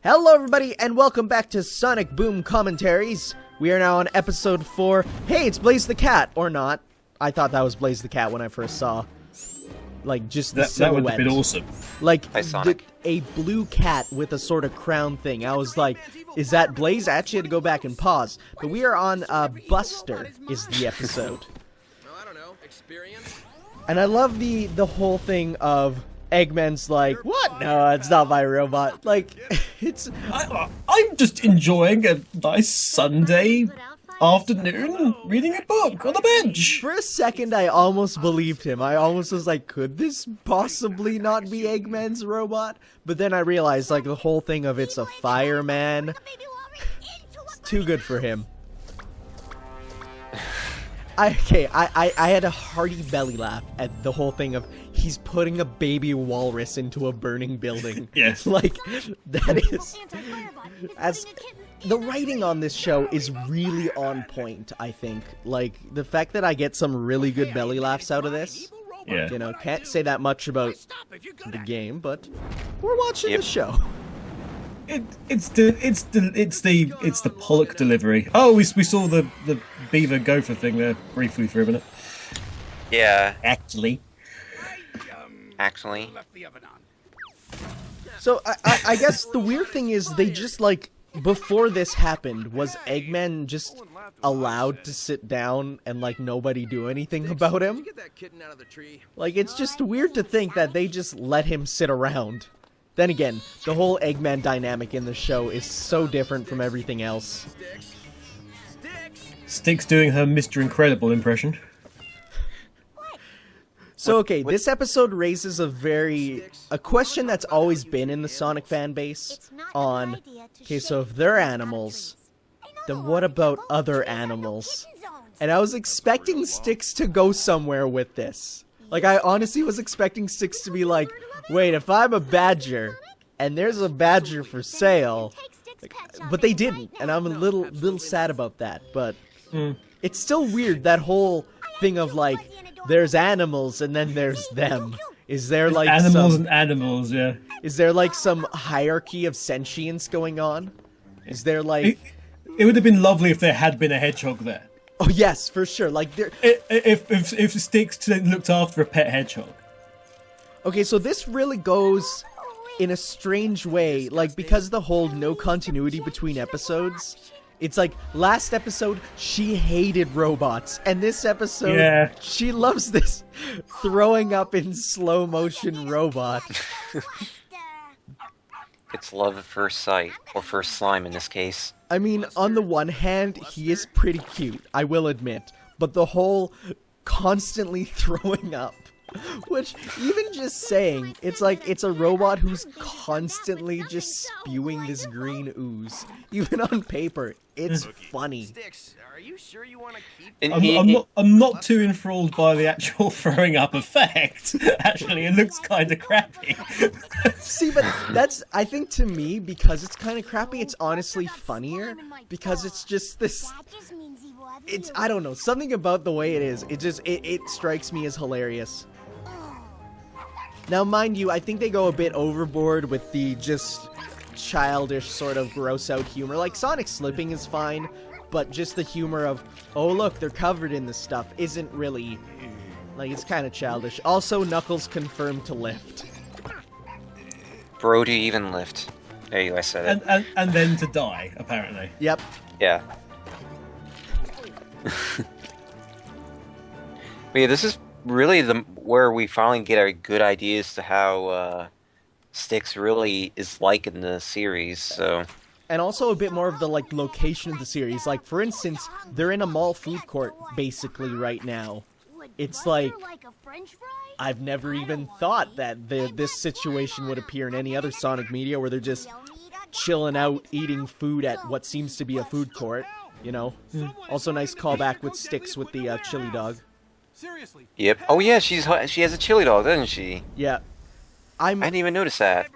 Hello everybody, and welcome back to Sonic Boom Commentaries. We are now on episode 4. Hey, it's Blaze the Cat, or not. I thought that was Blaze the Cat when I first saw, like, just the silhouette. That would have been awesome. Like, a blue cat with a sort of crown thing. I was like, is that Blaze? I actually had to go back and pause. But we are on, Buster is the episode. I don't know, experience? And I love the whole thing of Eggman's like, what? No, it's not my robot. Like, it's... I'm just enjoying a nice Sunday afternoon reading a book on the bench. For a second, I almost believed him. I almost was like, could this possibly not be Eggman's robot? But then I realized, like, the whole thing of it's a fireman. It's too good for him. I had a hearty belly laugh at the whole thing of he's putting a baby walrus into a burning building. Yes. Like, that is... As the writing on this show is really on point, I think. Like, the fact that I get some really good belly laughs out of this. Yeah. You know, can't say that much about the game, but we're watching the show. It's the Pollock delivery. Oh, we saw the beaver gopher thing there briefly for a minute. Yeah. Actually. So I guess the weird thing is they just, like, before this happened, was Eggman just allowed to sit down and, like, nobody do anything about him? Like, it's just weird to think that they just let him sit around. Then again, the whole Eggman dynamic in the show is so different from everything else. Sticks doing her Mr. Incredible impression. So, okay, this episode raises a question that's always been in the Sonic fan base on, okay, so if they're animals, then what about other animals? And I was expecting Sticks to go somewhere with this. Like, I honestly was expecting Sticks to be like, wait, if I'm a badger, and there's a badger for sale, like, but they didn't, and I'm a little sad about that, but it's still weird, that whole thing of, like, there's animals and then there's them. Is there, like, animals and animals, yeah. Is there, like, some hierarchy of sentience going on? Is there, like... It would have been lovely if there had been a hedgehog there. Oh, yes, for sure, like, there... If Sticks looked after a pet hedgehog. Okay, so this really goes in a strange way, like, because the whole no continuity between episodes, it's like, last episode, she hated robots, and this episode, she loves this throwing up in slow motion robot. It's love at first sight, or first slime in this case. I mean, on the one hand, he is pretty cute, I will admit, but the whole constantly throwing up, which, even just saying, it's like, it's a robot who's constantly just spewing this green ooze. Even on paper, it's funny. I'm not too enthralled by the actual throwing up effect. Actually, it looks kind of crappy. See, but that's, I think to me, because it's kind of crappy, it's honestly funnier, because it's just this... It's, I don't know, something about the way it is, it strikes me as hilarious. Now, mind you, I think they go a bit overboard with the just childish sort of gross-out humor. Like, Sonic slipping is fine, but just the humor of, oh look, they're covered in this stuff, isn't really... Like, it's kind of childish. Also, Knuckles confirmed to lift. Bro, do you even lift? There you go, I said it. And then to die, apparently. Yep. Yeah. But yeah, this is really where we finally get our good ideas as to how Sticks really is like in the series, so... And also a bit more of the, like, location of the series. Like, for instance, they're in a mall food court, basically, right now. It's like, I've never even thought that this situation would appear in any other Sonic media where they're just chilling out, eating food at what seems to be a food court, you know? Also, nice callback with Sticks with the chili dog. Yep. Oh yeah, she has a chili dog, doesn't she? Yeah. I didn't even notice that.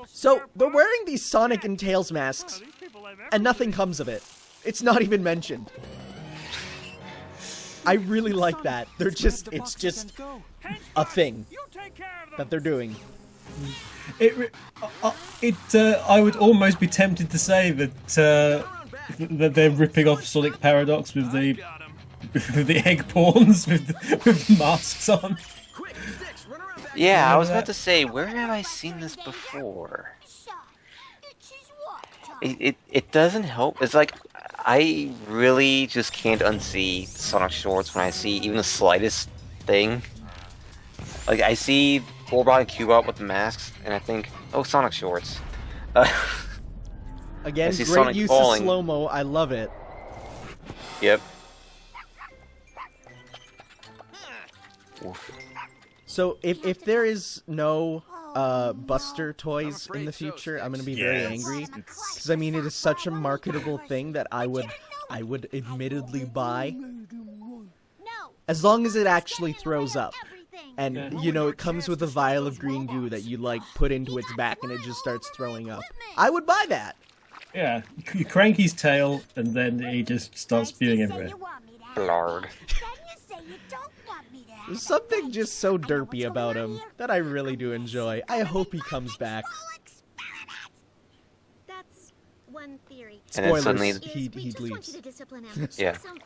So, they're wearing these Sonic and Tails masks, and nothing comes of it. It's not even mentioned. I really like that. It's just a thing that they're doing. I would almost be tempted to say that they're ripping off Sonic Paradox with the egg pawns with the masks on. Quick, Sticks, run around back. Yeah, I was about to say, where have I seen this before? It doesn't help. It's like I really just can't unsee Sonic Shorts when I see even the slightest thing. Like I see Orbot and Cubot with the masks, and I think, oh, Sonic Shorts. Again, I great see Sonic use falling. of slow-mo. I love it. Yep. Oof. So if there is no Buster toys in the future, I'm gonna be very Yes. angry, because I mean it is such a marketable thing that I would admittedly buy, as long as it actually throws up, and you know it comes with a vial of green goo that you like put into its back and it just starts throwing up. I would buy that. Yeah, you crank his tail, and then he just starts spewing everywhere. Blard. There's something just so derpy about him that I really do enjoy. I hope he comes back. That's one theory. And then Spoilers. suddenly- He We just want leaves. you to discipline him. Yeah. Some-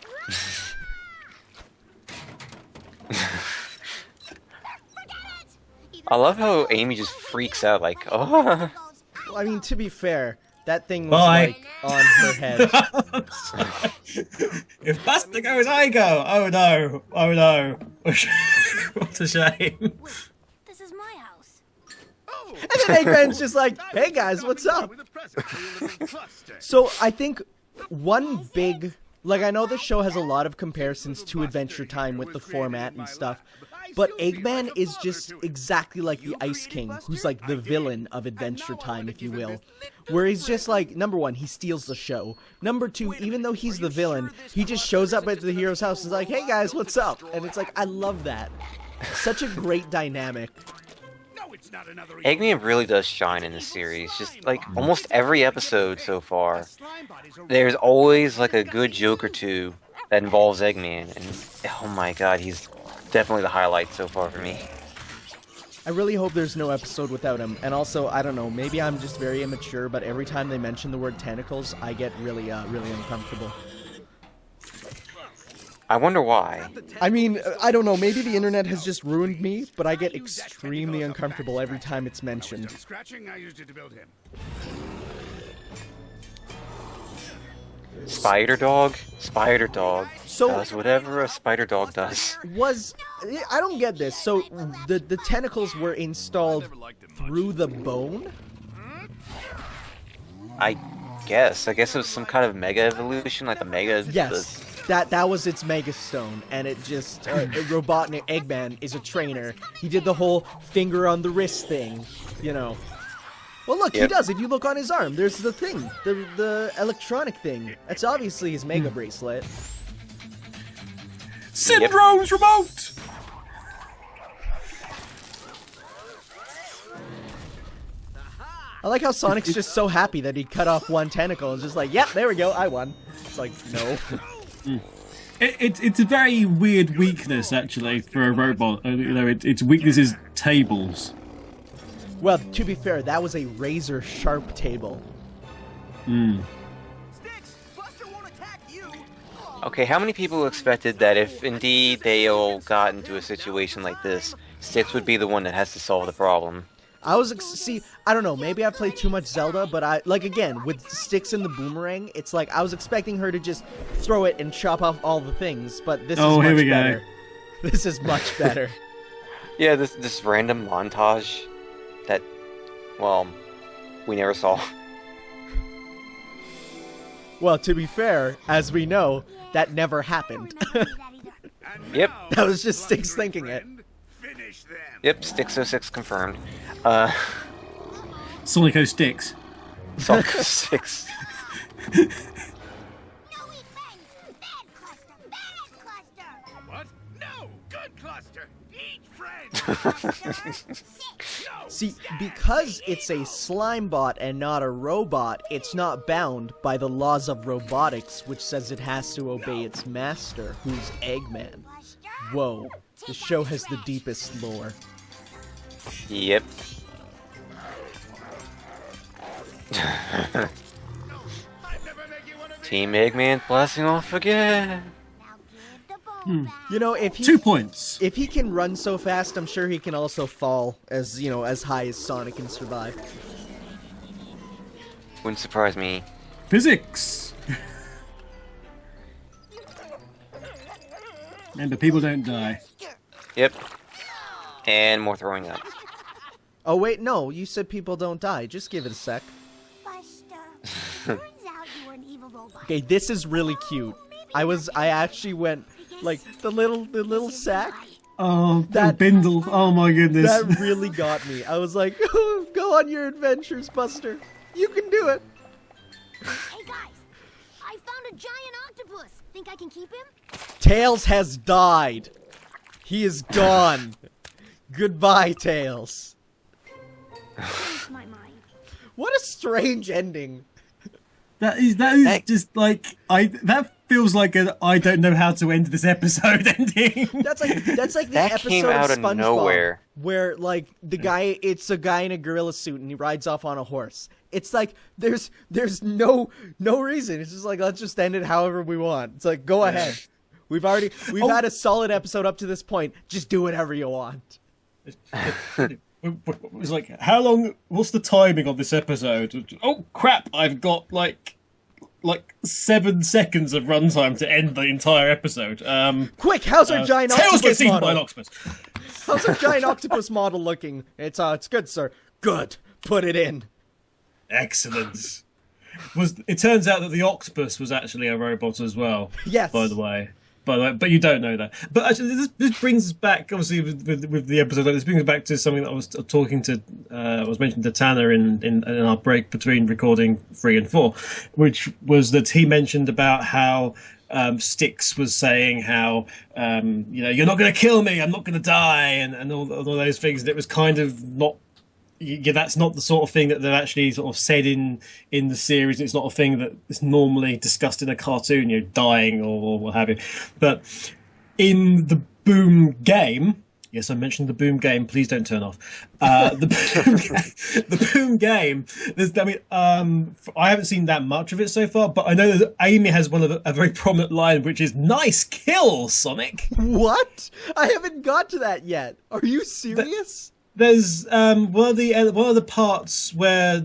I love how Amy just freaks out, like, oh. Well, I mean, to be fair, that thing was Bye. like on her head. If Buster goes, I go. Oh no! Oh no! What a shame. Wait, this is my house. And then Eggman's just like, hey guys, what's up? So I think one big, like I know the show has a lot of comparisons to Adventure Time with the format and stuff, but Eggman is just exactly like the Ice King, who's like the villain of Adventure Time, if you will. Where he's just like, number one, he steals the show. Number two, even though he's the villain, he just shows up at the hero's house and is like, hey guys, what's up? And it's like, I love that. Such a great dynamic. Eggman really does shine in this series. Just like almost every episode so far, there's always like a good joke or two that involves Eggman, and oh my god, he's definitely the highlight so far for me. I really hope there's no episode without him. And also, I don't know, maybe I'm just very immature, but every time they mention the word tentacles, I get really uncomfortable. I wonder why. I mean, I don't know, maybe the internet has just ruined me, but I get extremely uncomfortable every time it's mentioned. Scratching, I used it to build him. Spider Dog? Spider Dog So- does whatever a spider dog does. I don't get this. So, the tentacles were installed through the bone? I guess it was some kind of mega evolution, like the mega... Yes. That was its Mega Stone, and it just Robotnik Eggman is a trainer. He did the whole finger on the wrist thing, you know. Well, look, he Yep. does. If you look on his arm, there's the thing, the electronic thing. That's obviously his Mega Bracelet. Syndrome's remote. I like how Sonic's just so happy that he cut off one tentacle and just like, yep, there we go, I won. It's like, no. It's a very weird weakness actually for a robot. You know, its weakness is tables. Well, to be fair, that was a razor sharp table. Sticks, Buster won't attack you. Okay, how many people expected that if indeed they all got into a situation like this, Styx would be the one that has to solve the problem? See, I don't know, maybe I played too much Zelda, but again, with Sticks and the boomerang, it's like, I was expecting her to just throw it and chop off all the things, but this is here much we go. better. This is much better. Yeah, this random montage that, well, we never saw. Well, to be fair, as we know, that never happened. Yep. That was just Sticks thinking it. Finish them. Yep, Stix06 confirmed. Sonic Sticks. Sonic 6. What? No! Good cluster! Eat friends! See, because it's a slime bot and not a robot, it's not bound by the laws of robotics, which says it has to obey its master, who's Eggman. Whoa, the show has the deepest lore. Yep. I'd never make you one of these. Team Eggman blasting off again. Now give the ball back. You know, if 2 points. if he can run so fast, I'm sure he can also fall as as high as Sonic can survive. Wouldn't surprise me. Physics. Remember, people don't die. Yep. And more throwing up. Oh wait, no, you said people don't die. Just give it a sec. Buster, turns out you were an evil robot. Okay, this is really cute. I actually went like the little sack. Oh, That- Bindle. Oh my goodness. That really got me. I was like, go on your adventures, Buster. You can do it. Hey guys, I found a giant octopus. Think I can keep him? Tails has died. He is gone. Goodbye, Tails. Changed my mind. What a strange ending. That is Hey. just like that feels like an I don't know how to end this episode ending. That's like the That episode came out of of SpongeBob nowhere. where like it's a guy in a gorilla suit and he rides off on a horse. It's like there's no reason. It's just like let's just end it however we want. It's like go ahead. We've had a solid episode up to this point. Just do whatever you want. It was like, how long? What's the timing on this episode? Oh crap! I've got like 7 seconds of runtime to end the entire episode. Quick, how's our giant Tails octopus gets eaten by an model? octopus. How's our giant octopus model looking? It's good, sir. Good. Put it in. Excellent. It turns out that the octopus was actually a robot as well. Yes. By the way. But you don't know that. But actually, this brings us back, obviously, with the episode. This brings us back to something that I was talking to, I was mentioning to Tanner in our break between recording 3 and 4, which was that he mentioned about how Styx was saying how you're not going to kill me, I'm not going to die, and all those things. And it was kind of not. Yeah, that's not the sort of thing that they've actually sort of said in the series. It's not a thing that is normally discussed in a cartoon, dying or what have you. But in the Boom game, yes, I mentioned the Boom game. Please don't turn off. The Boom game. I haven't seen that much of it so far, but I know that Amy has a very prominent line, which is "Nice kill, Sonic." What? I haven't got to that yet. Are you serious? There's one of the parts where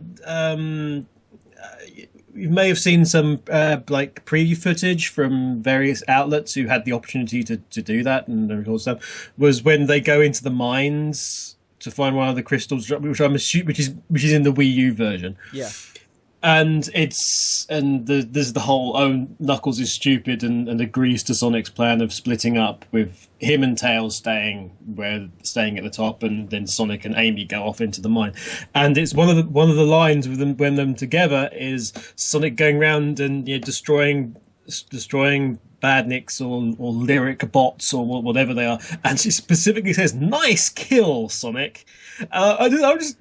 you may have seen some preview footage from various outlets who had the opportunity to do that and record stuff. Was when they go into the mines to find one of the crystals, which I'm assuming which is in the Wii U version. Yeah. And there's the whole Knuckles is stupid and agrees to Sonic's plan of splitting up, with him and Tails staying at the top, and then Sonic and Amy go off into the mine. And it's one of the lines with them when them together is Sonic going around and destroying badniks or lyric bots or whatever they are, and she specifically says, "Nice kill, Sonic." I just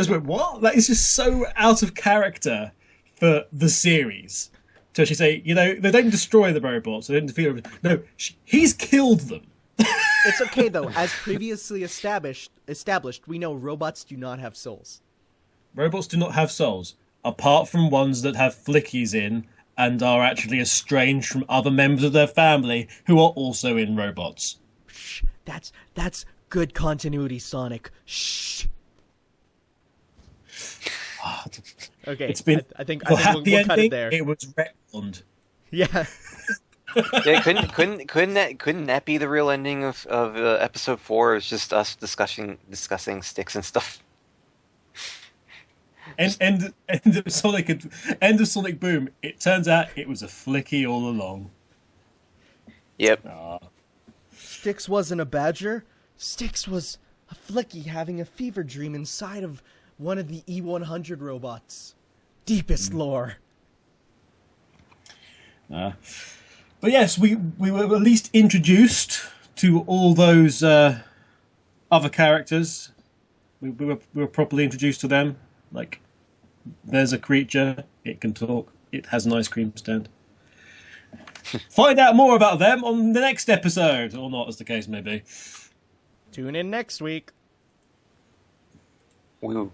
went, what? That is just so out of character for the series. To actually say, they don't destroy the robots, they don't defeat them. No, he's killed them. It's okay though. As previously established, we know robots do not have souls. Robots do not have souls, apart from ones that have flickies in and are actually estranged from other members of their family who are also in robots. Shh. That's good continuity, Sonic. Shh. Okay. It's been I think the we'll happy cut it ending. there. It was retconned. Yeah. Yeah, couldn't that be the real ending of episode 4? It's just us discussing sticks and stuff. End of Sonic Boom. It turns out it was a flicky all along. Yep. Styx wasn't a badger. Styx was a flicky having a fever dream inside of one of the E100 robots. Deepest lore. But yes, we were at least introduced to all those other characters. We were properly introduced to them. Like, there's a creature, it can talk, it has an ice cream stand. Find out more about them on the next episode, or not, as the case may be. Tune in next week. Woo.